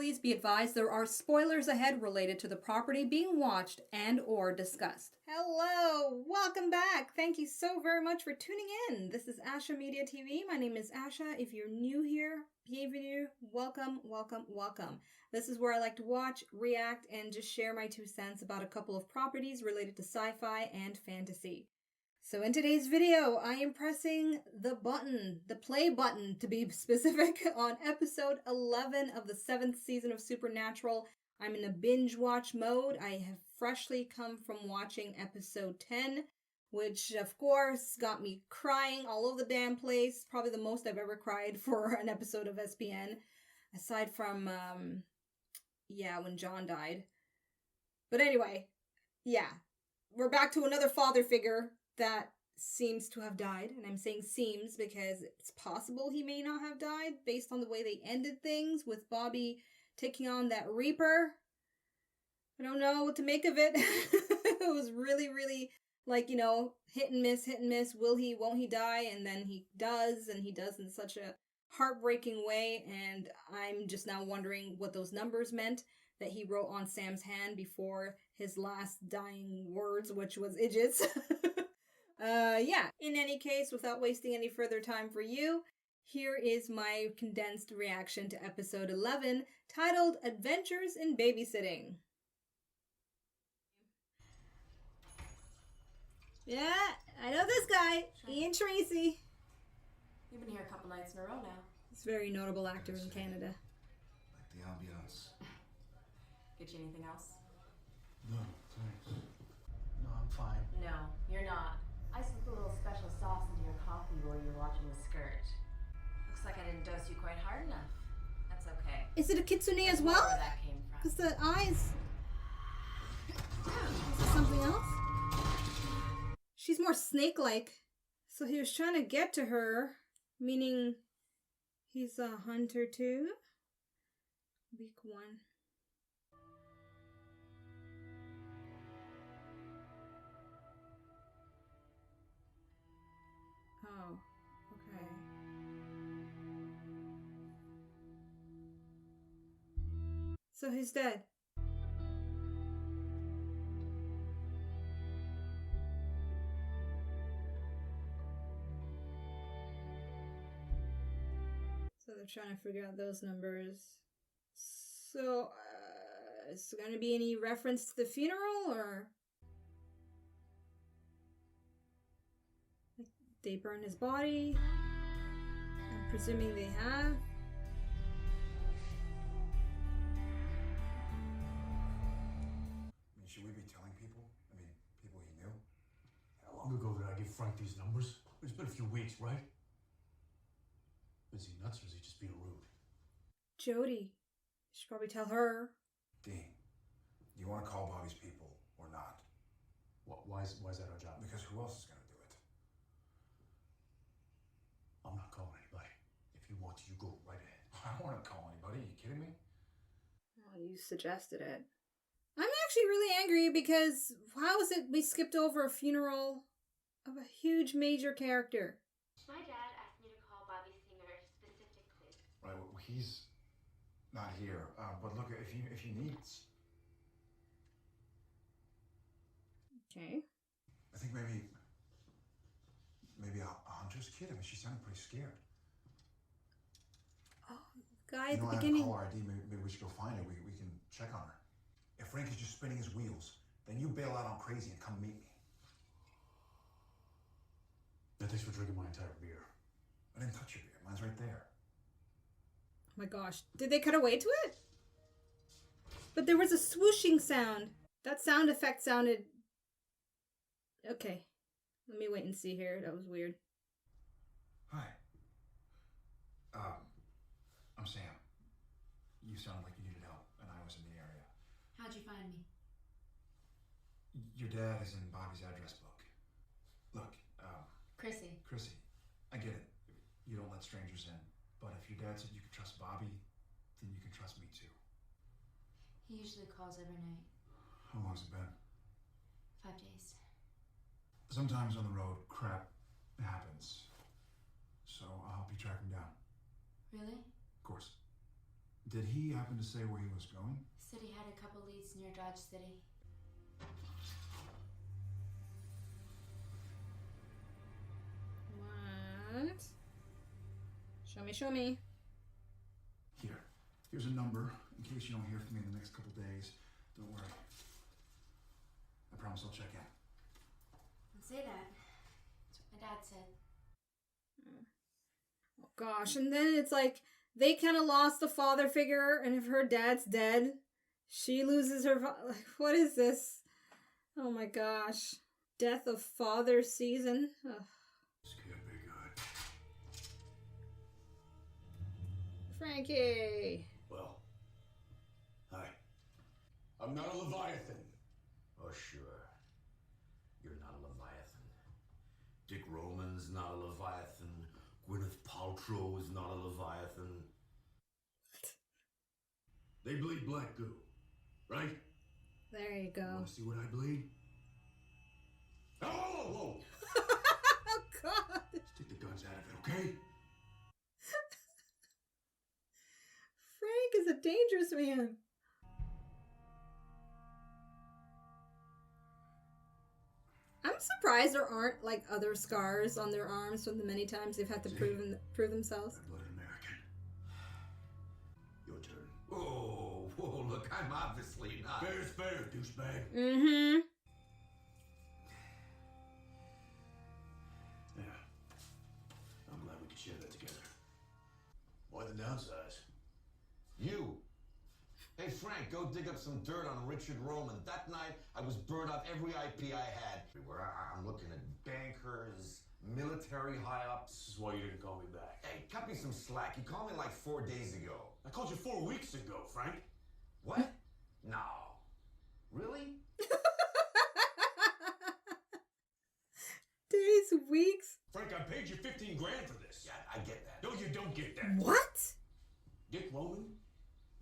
Please be advised there are spoilers ahead related to the property being watched and or discussed. Hello, welcome back. Thank you so very much for tuning in. This is Ashamoji TV. My name is Asha. If you're new here, bienvenue, welcome, welcome, welcome. This is where I like to watch, react, and just share my 2 cents about a couple of properties related to sci-fi and fantasy. So in today's video, I am pressing the button, the play button to be specific, on episode 11 of the 7th season of Supernatural. I'm in a binge watch mode. I have freshly come from watching episode 10, which of course got me crying all over the damn place. Probably the most I've ever cried for an episode of SPN, aside from, when John died. But anyway, yeah, we're back to another father figure that seems to have died. And I'm saying seems because it's possible he may not have died based on the way they ended things with Bobby taking on that Reaper. I don't know what to make of it. It was really, really like, hit and miss, hit and miss. Will he, won't he die? And then he does, and he does in such a heartbreaking way. And I'm just now wondering what those numbers meant that he wrote on Sam's hand before his last dying words, which was idiots. In any case, without wasting any further time for you, here is my condensed reaction to episode 11, titled Adventures in Babysitting. Yeah, I know this guy, Ian Tracy. You've been here a couple nights in a row now. He's a very notable actor in Canada. Like the ambiance. Get you anything else? No, thanks. No, I'm fine. No, you're not. I slipped a little special sauce into your coffee while you were watching the skirt. Looks like I didn't dose you quite hard enough. That's okay. Is it a kitsune as Where well? that came from. Because the eyes... Is it something else? She's more snake-like. So he was trying to get to her, meaning he's a hunter too? Week 1. Oh, okay. So he's dead. So they're trying to figure out those numbers. So, is there going to be any reference to the funeral, or... They burn his body. I'm presuming they have. Should we be telling people? People he knew? How long ago did I give Frank these numbers? It's been a few weeks, right? Is he nuts or is he just being rude? Jody. Should probably tell her. Dean, do you want to call Bobby's people or not? Why is that our job? Because who else is going to do it? I'm not calling anybody. If you want to, you go right ahead. I don't want to call anybody. Are you kidding me? Well, you suggested it. I'm actually really angry because how is it we skipped over a funeral of a huge major character? My dad asked me to call Bobby Singer specifically. Right, well, he's not here. But look, if he needs... Okay. I think maybe a hunter's kid. She sounded pretty scared. Oh, guy at the I have beginning. caller ID. Maybe we should go find her. We can check on her. If Frank is just spinning his wheels, then you bail out on crazy and come meet me. Yeah, thanks for drinking my entire beer. I didn't touch your beer. Mine's right there. Oh my gosh. Did they cut away to it? But there was a swooshing sound. That sound effect sounded... Okay. Let me wait and see here. That was weird. Hi. I'm Sam. You sounded like you needed help, and I was in the area. How'd you find me? Your dad is in Bobby's address book. Look, Chrissy. Chrissy, I get it. You don't let strangers in. But if your dad said you could trust Bobby, then you can trust me too. He usually calls every night. How long's it been? 5 days. Sometimes on the road, crap happens. So I'll help you track him down. Really? Of course. Did he happen to say where he was going? Said he had a couple leads near Dodge City. What? Show me, show me. Here's a number in case you don't hear from me in the next couple days. Don't worry. I promise I'll check in. Don't say that. That's what my dad said. Oh gosh, and then it's like they kind of lost the father figure, and if her dad's dead, she loses her. Like, what is this? Oh my gosh. Death of father season. Ugh. This can't be good. Frankie. Well, hi. I'm not a Leviathan. Oh, sure. You're not a Leviathan. Dick Roman's not a Leviathan. Gwyneth Paltrow is not a Leviathan. What? They bleed black goo, right? There you You go. want to see what I bleed? Oh, whoa, whoa! Oh god. Let's take the guns out of it, okay? Frank is a dangerous man. I'm surprised there aren't like other scars on their arms from the many times they've had to prove themselves. Red-blooded American. Your turn. Oh, whoa, look, I'm obviously not. Fair's fair, douchebag. Mm-hmm. Yeah. I'm glad we could share that together. Why the downsize? You. Hey, Frank, go dig up some dirt on Richard Roman. That night, I was burned off every IP I had. Everywhere. I'm looking at bankers, military high-ups. This is why you didn't call me back. Hey, cut me some slack. You called me like 4 days ago. I called you 4 weeks ago, Frank. What? No. Really? Days, weeks. Frank, I paid you 15 grand for this. Yeah, I get that. No, you don't get that. What? Dick Roman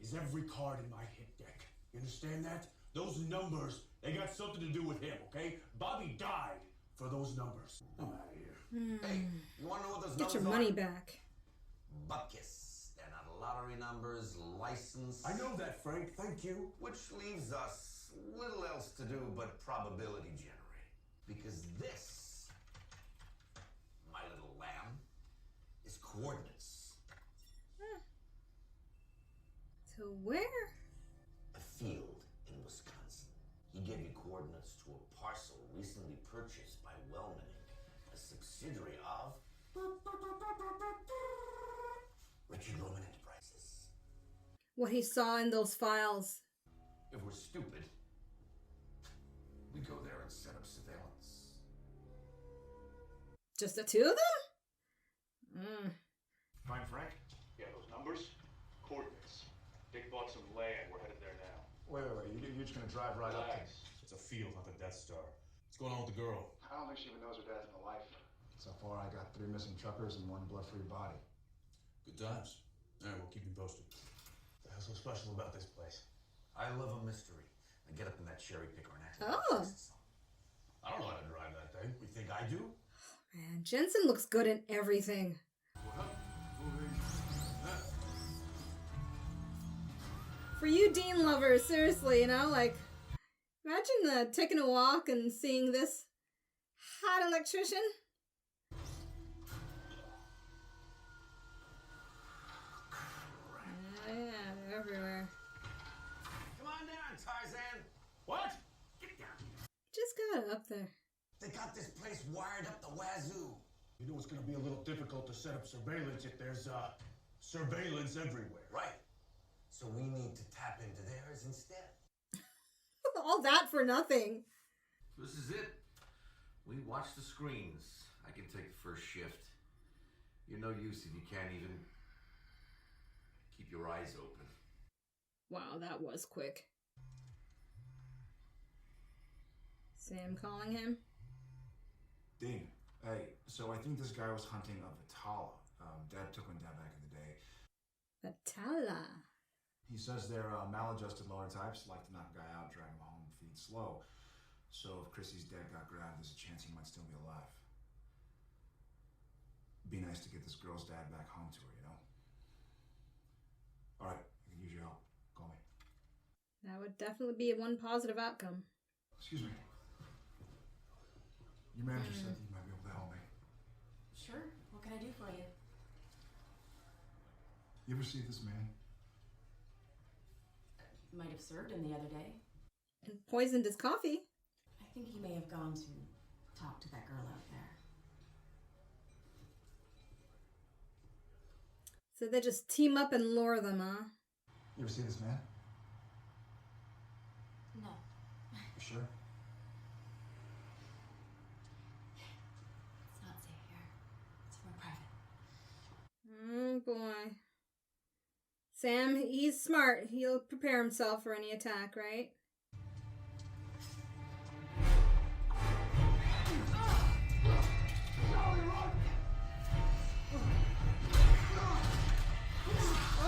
is every card in my hit deck. You understand that? Those numbers, they got something to do with him, okay? Bobby died for those numbers. I'm out of here. Hey, you want to know what those Get numbers your are? money back. Bupkis. They're not lottery numbers, license. I know that, Frank. Thank you. Which leaves us little else to do but probability generate. Because this, my little lamb, is coordinates. To where? A field in Wisconsin. He gave you coordinates to a parcel recently purchased by Wellman Inc., a subsidiary of Richard Roman Enterprises. What he saw in those files. If we're stupid, we go there and set up surveillance. Just the two of them? Find Frank? Yeah, those numbers, coordinates. Dick bought some land. We're headed there now. Wait. You're just gonna drive right up to Relax. It's a field, not the Death Star. What's going on with the girl? I don't think she even knows her dad's in life. So far, I got 3 missing truckers and 1 blood-free body. Good times. All right, we'll keep you posted. What the hell's so special about this place? I love a mystery. I get up in that cherry picker and actually Oh. fix it. I don't know how to drive that thing. You think I do? Man, Jensen looks good in everything. For you Dean lovers, seriously, you know, like, imagine taking a walk and seeing this hot electrician. Yeah, they're everywhere. Come on down, Tarzan. What? Get down here. Just got up there. They got this place wired up the wazoo. You know it's going to be a little difficult to set up surveillance if there's surveillance everywhere. Right. So we need to tap into theirs instead. All that for nothing. This is it. We watch the screens. I can take the first shift. You're no use if you can't even keep your eyes open. Wow, that was quick. Sam calling him. Dean, hey, so I think this guy was hunting a Vitala. Dad took one down back in the day. Batala. He says they're maladjusted lower types, like to knock a guy out, drag him home, feed slow. So if Chrissy's dad got grabbed, there's a chance he might still be alive. Be nice to get this girl's dad back home to her, you know? All right, I can That would definitely be one positive outcome. Excuse me. Your manager said that you might be able to help me. Sure. What can I do for you? You ever see this man? Might have served him the other day. And poisoned his coffee. I think he may have gone to talk to that girl out there. So they just team up and lure them, huh? You ever see this man? No. You sure? It's not safe here. It's more private. Oh boy. Sam, he's smart. He'll prepare himself for any attack, right?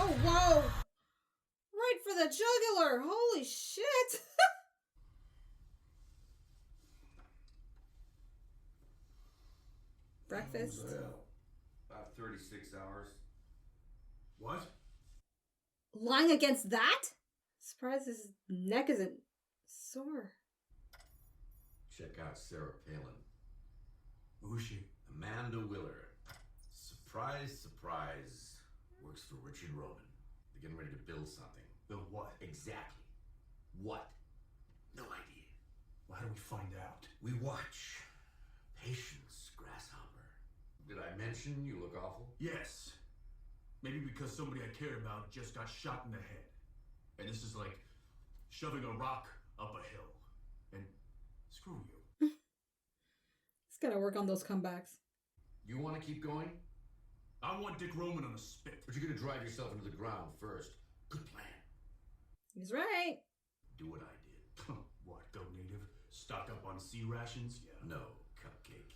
Oh, whoa! Right for the jugular! Holy shit! Breakfast. Well, about 36 hours. What? Lying against that? Surprised his neck isn't sore. Check out Sarah Palin. Who's she? Amanda Willer. Surprise, surprise. Works for Richard Roman. They're getting ready to build something. Build what? Exactly. What? No idea. Well, how do we find out? We watch. Patience, grasshopper. Did I mention you look awful? Yes. Maybe because somebody I cared about just got shot in the head. And this is like shoving a rock up a hill. And screw you. He's gotta work on those comebacks. You want to keep going? I want Dick Roman on a spit. But you're going to drive yourself into the ground first. Good plan. He's right. Do what I did. What, go native? Stock up on sea rations? Yeah. No, cupcake.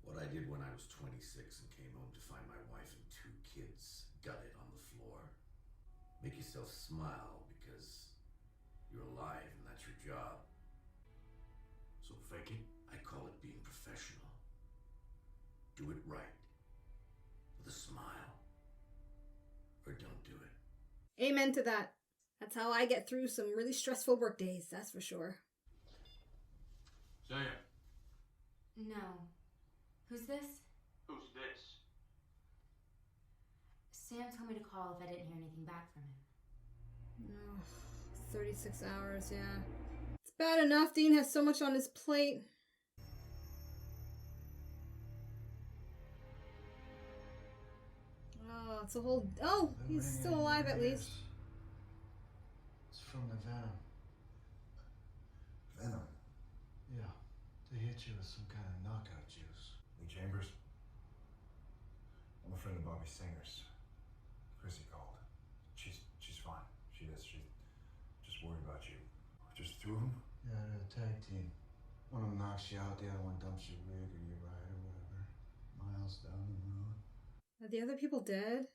What I did when I was 26 and came home to find my wife and 2 kids gutted on the floor. Make yourself smile because you're alive and that's your job. So fake it? I call it being professional. Do it right. With a smile. Or don't do it. Amen to that. That's how I get through some really stressful work days, that's for sure. Sam. No. Who's this? Who's this? Sam told me to call if I didn't hear anything back from him. Oh, 36 hours, yeah. It's bad enough Dean has so much on his plate. Oh, it's a whole... Oh, he's still alive at least. It's from the venom. Venom. Yeah, they hit you with some kind of knockout juice. Lee Chambers. I'm a friend of Bobby Singer's. Chrissy called. She's fine. She is. She's just worried about you. Just threw him? Yeah, they're a tag team. One of them knocks you out, the other one dumps your rig or your ride or whatever. Miles down the road. Are the other people dead?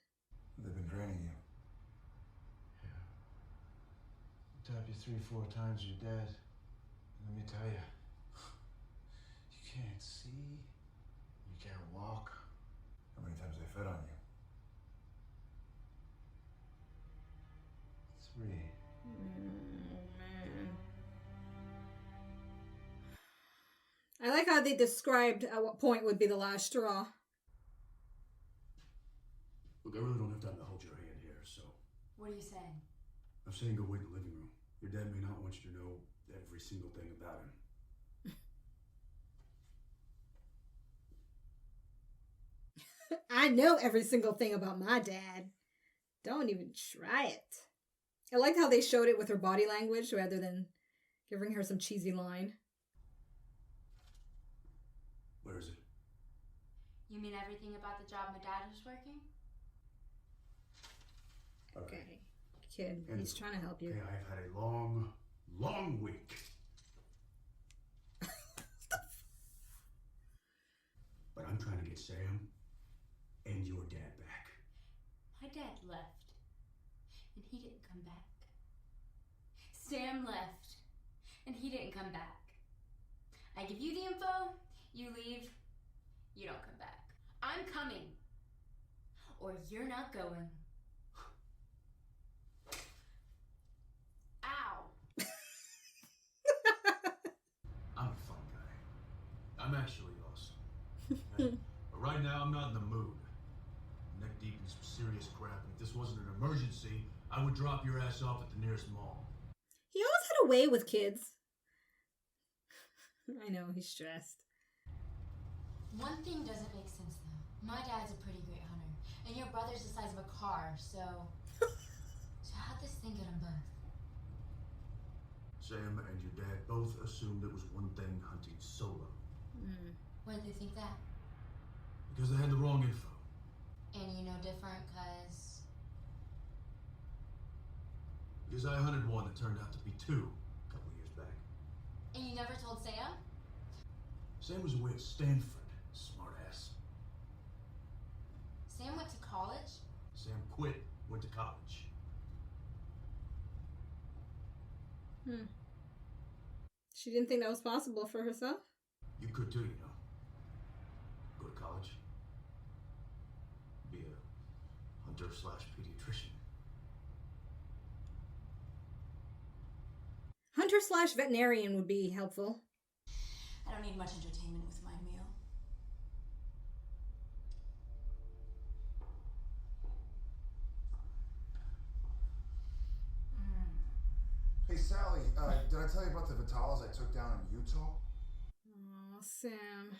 They've been draining you. Yeah. Tap you 3-4 times, you're dead. And let me tell you, you can't see, you can't walk. How many times they fed on you? 3. Man. I like how they described at what point would be the last straw. Look, I really don't have time to hold your hand here, so... What are you saying? I'm saying go wait in the living room. Your dad may not want you to know every single thing about him. I know every single thing about my dad. Don't even try it. I liked how they showed it with her body language rather than giving her some cheesy line. Where is it? You mean everything about the job my dad was working? Okay. Kid, And- he's trying to help you. Okay, I've had a long, long week. But I'm trying to get Sam and your dad back. My dad left, and he didn't come back. Sam left, and he didn't come back. I give you the info, you leave, you don't come back. I'm coming, or you're not going. Right now, I'm not in the mood. I'm neck deep in some serious crap, and if this wasn't an emergency, I would drop your ass off at the nearest mall. He always had a way with kids. I know, he's stressed. One thing doesn't make sense though. My dad's a pretty great hunter, and your brother's the size of a car, so how'd this thing get them both? Sam and your dad both assumed it was one thing hunting solo. Why did they think that? Because they had the wrong info. And you know different cause... Because I hunted one that turned out to be two a couple of years back. And you never told Sam? Sam was away at Stanford, smartass. Sam went to college? Sam quit, went to college. She didn't think that was possible for herself? You could too, you know. Go to college. Be a hunter/pediatrician. Hunter/veterinarian would be helpful. I don't need much entertainment with my meal. Hey, Sally, did I tell you about the Vitalas I took down in Utah? Oh, Sam.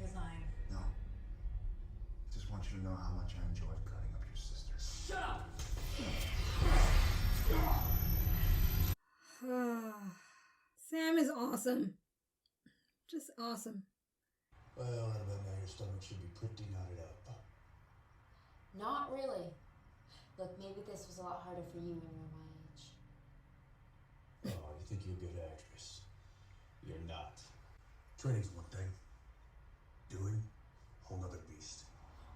Resign. No. Just want you to know how much I enjoyed cutting up your sister. Shut up! Sam is awesome. Just awesome. Well, right about now, your stomach should be pretty knotted up. Not really. Look, maybe this was a lot harder for you when you were my age. Oh, you think you're a good actress. You're not. Training's one thing. Doing, whole nother beast.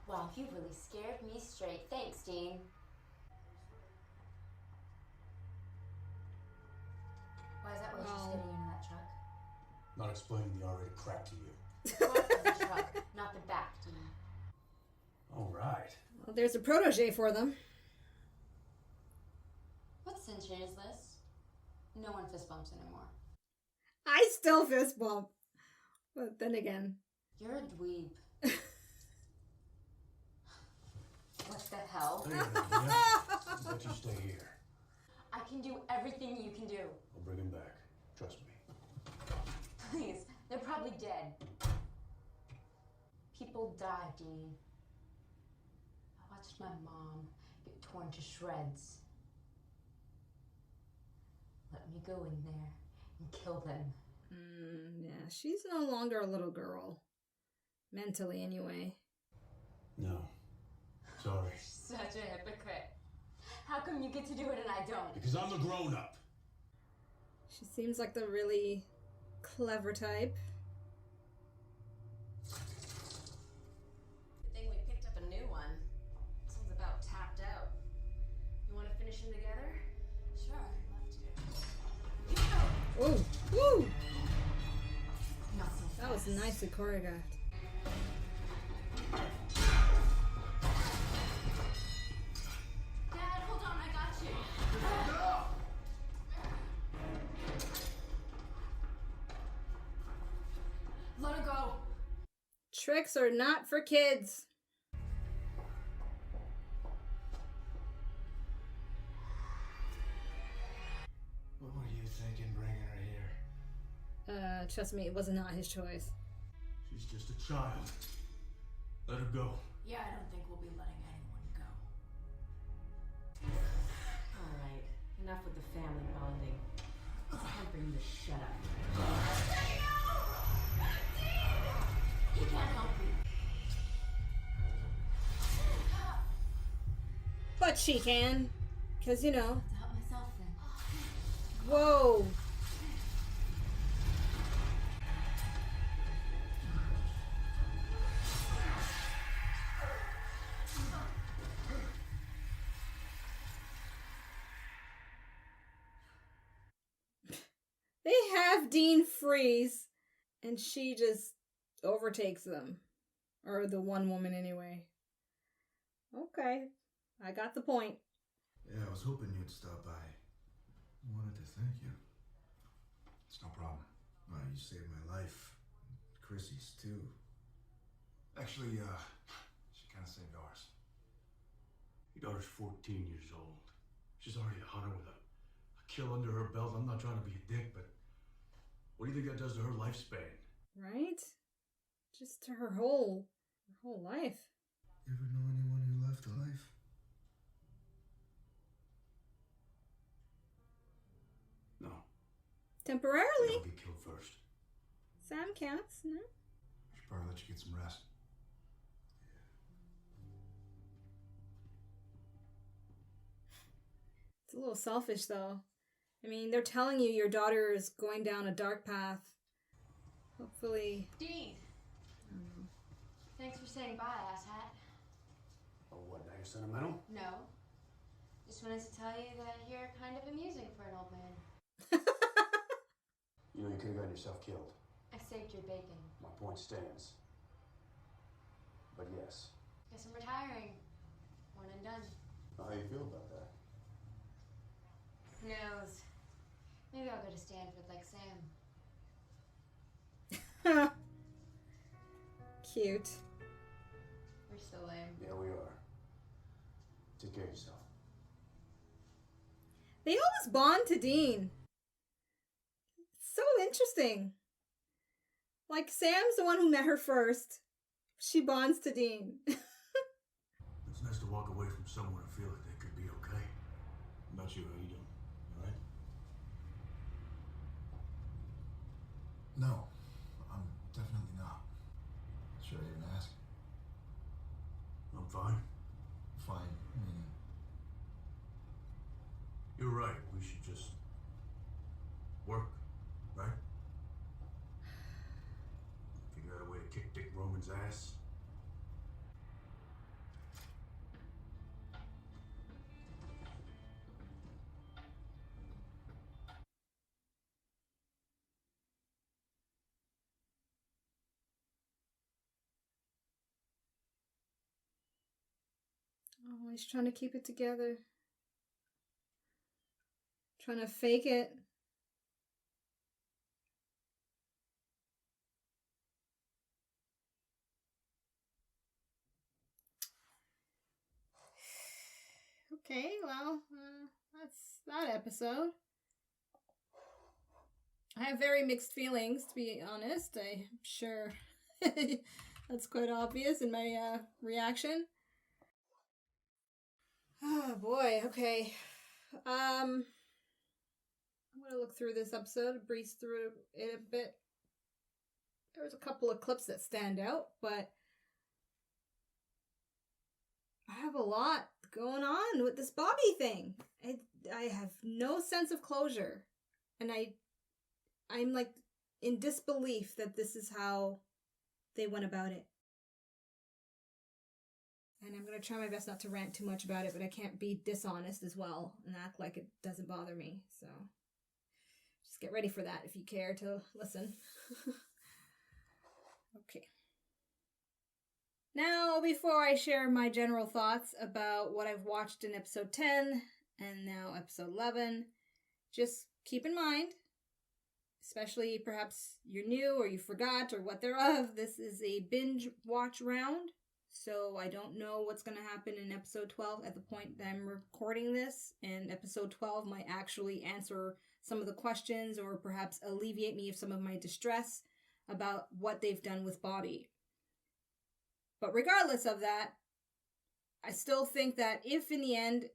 Wow, you really scared me straight. Thanks, Dean. Why is that waitress getting into that truck? Not explaining the R-rated crap to you. Front of the truck, not the back, Dean. All right. Well, there's a protege for them. What century is this? No one fist bumps anymore. I still fist bump. But then again. You're a dweeb. What the hell? Hey, I'll let you stay here. I can do everything you can do. I'll bring him back. Trust me. Please, they're probably dead. People die, Dean. I watched my mom get torn to shreds. Let me go in there and kill them. Yeah, she's no longer a little girl. Mentally, anyway. No. Sorry. Such a hypocrite. How come you get to do it and I don't? Because I'm the grown-up. She seems like the really clever type. Good thing we picked up a new one. This one's about tapped out. You want to finish them together? Sure, I'd love to. Oh, woo! Not so That was fast. nicely choreographed. Dad, hold on, I got you. Let her go. Tricks are not for kids. What were you thinking bringing her here? Trust me, it was not his choice. She's just a child. Let her go. Yeah, I don't think we'll be letting anyone go. All right, enough with the family bonding. It's time for you to shut up. He can't help you. But she can. Because, you know. To help myself then. Whoa. They have Dean freeze, and she just overtakes them. Or the one woman, anyway. Okay. I got the point. Yeah, I was hoping you'd stop by. I wanted to thank you. It's no problem. Well, you saved my life. Chrissy's too. Hey, Actually, she kind of saved ours. Your daughter's 14 years old. She's already a hunter with a kill under her belt. I'm not trying to be a dick, but what do you think that does to her lifespan? Right? Just to her whole life. You ever know anyone who left alive? No. They Temporarily. all get killed first. Sam counts, no? I should probably let you get some rest. It's a little selfish, though. I mean, they're telling you your daughter is going down a dark path. Hopefully. Dean! Thanks for saying bye, asshat. Oh, what, now you're sentimental? No. Just wanted to tell you that you're kind of amusing for an old man. You know, you could have gotten yourself killed. I saved your bacon. My point stands. But yes. Guess I'm retiring. One and done. How you feel about that? Who knows? Maybe I'll go to Stanford like Sam. Cute. We're so lame. Yeah, we are. Take care of yourself. They always bond to Dean. It's so interesting. Like, Sam's the one who met her first. She bonds to Dean. It's nice to walk away from someone and feel like they could be okay. How about you? How you doing? You alright? No, I'm definitely not. Sure I didn't ask. I'm fine. Fine. You're right. We should just work, right? Figure out a way to kick Dick Roman's ass. Oh, he's trying to keep it together. Trying to fake it. Okay, well, that's that episode. I have very mixed feelings, to be honest. I'm sure that's quite obvious in my reaction. Oh boy, okay. I'm gonna look through this episode, breeze through it a bit. There's a couple of clips that stand out, but I have a lot going on with this Bobby thing. I have no sense of closure, and I'm like in disbelief that this is how they went about it. And I'm going to try my best not to rant too much about it, but I can't be dishonest as well and act like it doesn't bother me. So just get ready for that if you care to listen. Okay. Now, before I share my general thoughts about what I've watched in episode 10 and now episode 11, just keep in mind, especially perhaps you're new or you forgot or what thereof, this is a binge watch round. So I don't know what's going to happen in episode 12 at the point that I'm recording this, and episode 12 might actually answer some of the questions or perhaps alleviate me of some of my distress about what they've done with Bobby. But regardless of that, I still think that if in the end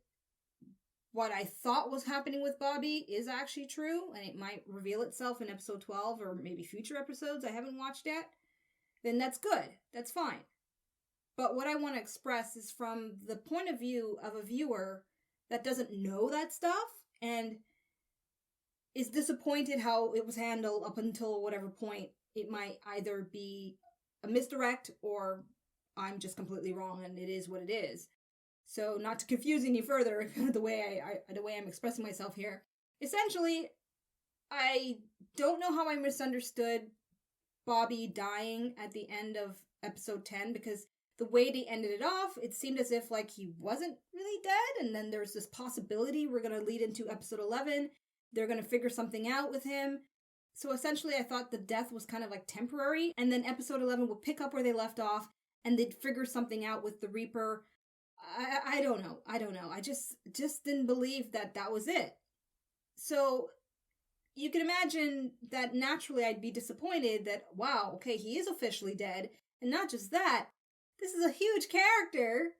what I thought was happening with Bobby is actually true, and it might reveal itself in episode 12 or maybe future episodes I haven't watched yet, then that's good. That's fine. But what I want to express is from the point of view of a viewer that doesn't know that stuff and is disappointed how it was handled up until whatever point. It might either be a misdirect or I'm just completely wrong and it is what it is. So not to confuse any further the way I'm expressing myself here. Essentially, I don't know how I misunderstood Bobby dying at the end of episode 10, because the way they ended it off, it seemed as if like he wasn't really dead, and then there's this possibility we're going to lead into episode 11. They're going to figure something out with him. So essentially I thought the death was kind of like temporary, and then episode 11 would pick up where they left off, and they'd figure something out with the Reaper. I don't know. I just didn't believe that that was it. So you can imagine that naturally I'd be disappointed that, wow, okay, he is officially dead. And not just that, this is a huge character.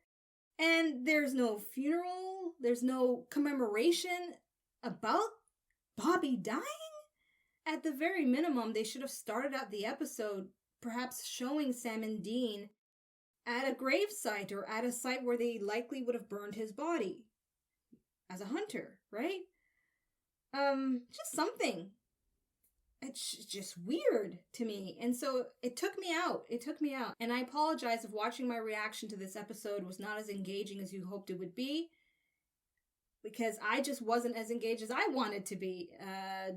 And there's no funeral, there's no commemoration about Bobby dying. At the very minimum, they should have started out the episode perhaps showing Sam and Dean at a gravesite or at a site where they likely would have burned his body as a hunter, right? Just something. It's just weird to me. And so it took me out. And I apologize if watching my reaction to this episode was not as engaging as you hoped it would be, because I just wasn't as engaged as I wanted to be.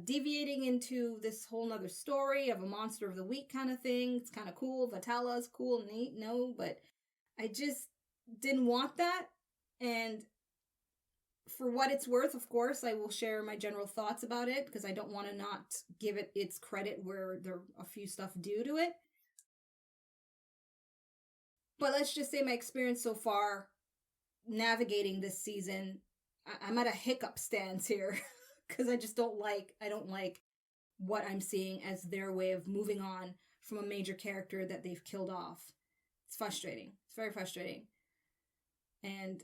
Deviating into this whole nother story of a monster of the week kind of thing. It's kind of cool. Vatala's cool and neat, no, but I just didn't want that. And for what it's worth, of course, I will share my general thoughts about it because I don't want to not give it its credit where there are a few stuff due to it. But let's just say my experience so far navigating this season, I'm at a hiccup stance here because I don't like what I'm seeing as their way of moving on from a major character that they've killed off. It's frustrating. It's very frustrating. And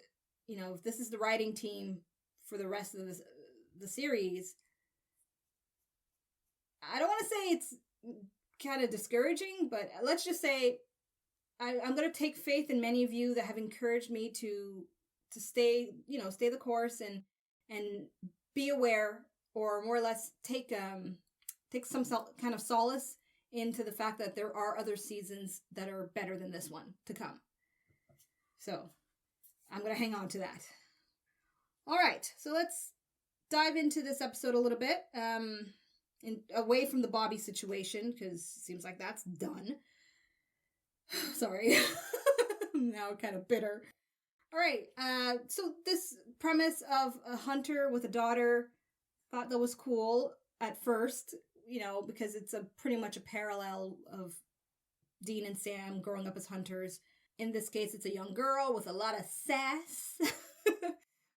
you know, if this is the writing team for the rest of the series, I don't want to say it's kind of discouraging, but let's just say I'm going to take faith in many of you that have encouraged me to stay the course and be aware, or more or less take some kind of solace into the fact that there are other seasons that are better than this one to come. So I'm going to hang on to that. All right, so let's dive into this episode a little bit, away from the Bobby situation, because it seems like that's done. Sorry. I'm now kind of bitter. All right, so this premise of a hunter with a daughter, thought that was cool at first, because it's pretty much a parallel of Dean and Sam growing up as hunters. In this case, it's a young girl with a lot of sass.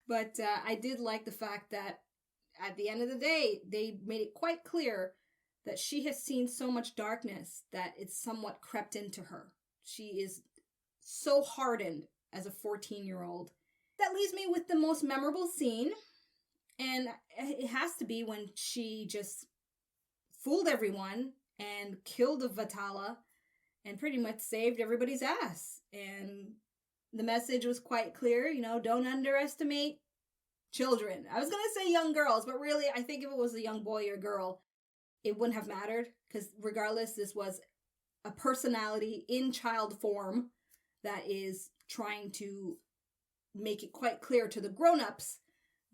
But I did like the fact that at the end of the day, they made it quite clear that she has seen so much darkness that it's somewhat crept into her. She is so hardened as a 14-year-old. That leaves me with the most memorable scene. And it has to be when she just fooled everyone and killed Vatala and pretty much saved everybody's ass. And the message was quite clear, don't underestimate children. I was going to say young girls, but really, I think if it was a young boy or girl, it wouldn't have mattered, because regardless, this was a personality in child form that is trying to make it quite clear to the grown-ups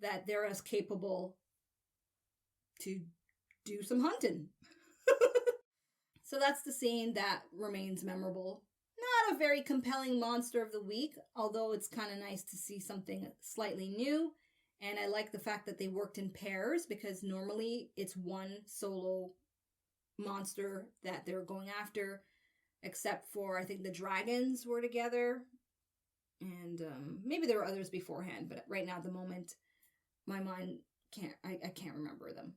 that they're as capable to do some hunting. So that's the scene that remains memorable. Not a very compelling monster of the week, although it's kind of nice to see something slightly new. And I like the fact that they worked in pairs, because normally it's one solo monster that they're going after, except for I think the dragons were together. And maybe there were others beforehand, but right now at the moment, my mind I can't remember them.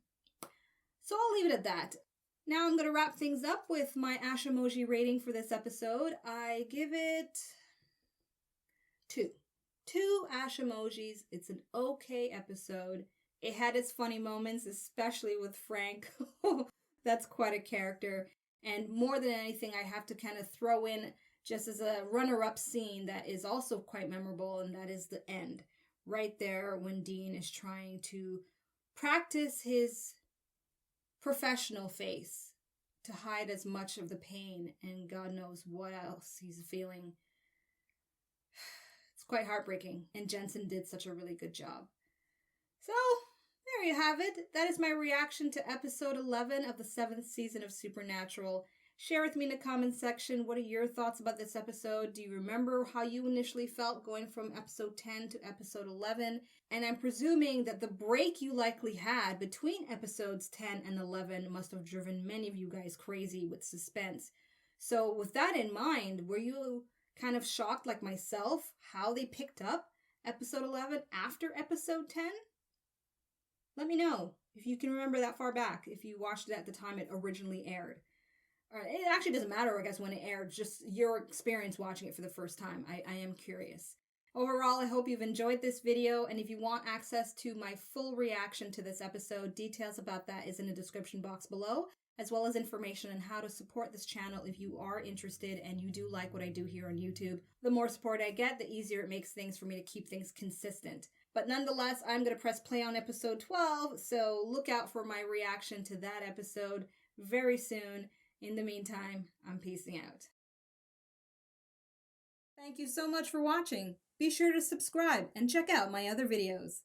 So I'll leave it at that. Now I'm going to wrap things up with my Ashamoji rating for this episode. I give it 2. 2 Ashamojis. It's an okay episode. It had its funny moments, especially with Frank. That's quite a character. And more than anything, I have to kind of throw in just as a runner-up scene that is also quite memorable, and that is the end. Right there when Dean is trying to practice his professional face to hide as much of the pain, and God knows what else he's feeling. It's quite heartbreaking, and Jensen did such a really good job. So, there you have it. That is my reaction to episode 11 of the 7th season of Supernatural. Share with me in the comments section, what are your thoughts about this episode? Do you remember how you initially felt going from episode 10 to episode 11? And I'm presuming that the break you likely had between episodes 10 and 11 must have driven many of you guys crazy with suspense. So with that in mind, were you kind of shocked like myself how they picked up episode 11 after episode 10? Let me know if you can remember that far back, if you watched it at the time it originally aired. Or it actually doesn't matter, I guess, when it aired, just your experience watching it for the first time. I am curious. Overall, I hope you've enjoyed this video, and if you want access to my full reaction to this episode, details about that is in the description box below, as well as information on how to support this channel if you are interested and you do like what I do here on YouTube. The more support I get, the easier it makes things for me to keep things consistent. But nonetheless, I'm going to press play on episode 12, so look out for my reaction to that episode very soon. In the meantime, I'm peacing out. Thank you so much for watching. Be sure to subscribe and check out my other videos.